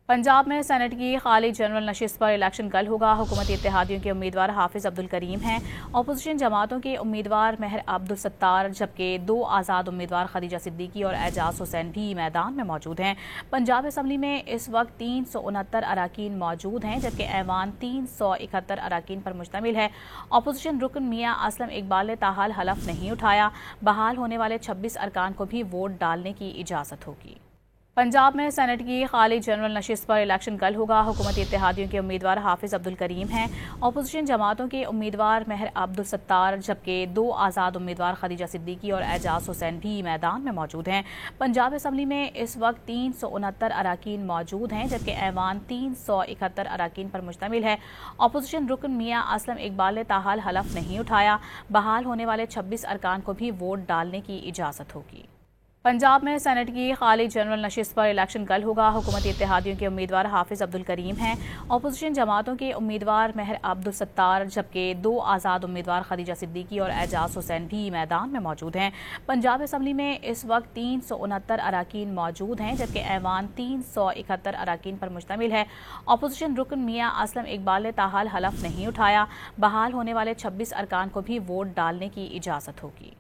पंजाब में सेनेट की खाली जनरल नशिस्त पर इलेक्शन कल होगा। हुकूमती इत्तेहादियों के उम्मीदवार हाफिज अब्दुल करीम हैं। अपोजिशन जमातों के उम्मीदवार महर अब्दुल सत्तार, जबकि दो आज़ाद उम्मीदवार खदीजा सिद्दीकी और एजाज हुसैन भी मैदान में मौजूद हैं। पंजाब असम्बली में इस वक्त 369 अरकान मौजूद हैं, जबकि ऐवान 371 अरकान पर मुश्तमिल है। अपोजिशन रुकन मियां असलम इकबाल ने ताहाल हलफ नहीं उठाया। बहाल होने वाले 26 अरकान को भी वोट डालने की इजाज़त होगी। पंजाब में सेनेट की खाली जनरल नशिस्त पर इलेक्शन कल होगा। हुकूमती इत्तेहादियों के उम्मीदवार हाफिज अब्दुल करीम हैं। अपोजिशन जमातों के उम्मीदवार महर अब्दुल सत्तार, जबकि दो आज़ाद उम्मीदवार खदीजा सिद्दीकी और एजाज हुसैन भी मैदान में मौजूद हैं। पंजाब असम्बली में इस वक्त 369 अरकान मौजूद हैं, जबकि ऐवान 371 अरकान पर मुश्तमिल है। अपोजिशन रुकन मियां असलम इकबाल ने ताहाल हलफ नहीं उठाया। बहाल होने वाले 26 अरकान को भी वोट डालने की इजाज़त होगी। पंजाब में सेनेट की खाली जनरल नशिस्त पर इलेक्शन कल होगा। हुकूमती इत्तेहादियों के उम्मीदवार हाफिज अब्दुल करीम हैं। अपोजिशन जमातों के उम्मीदवार महर अब्दुल सत्तार, जबकि दो आज़ाद उम्मीदवार खदीजा सिद्दीकी और एजाज हुसैन भी मैदान में मौजूद हैं। पंजाब असम्बली में इस वक्त 369 अरकान मौजूद हैं, जबकि ऐवान 371 अरकान पर मुश्तमिल है। अपोजिशन रुकन मियां असलम इकबाल ने ताहाल हलफ नहीं उठाया। बहाल होने वाले 26 अरकान को भी वोट डालने की इजाज़त होगी।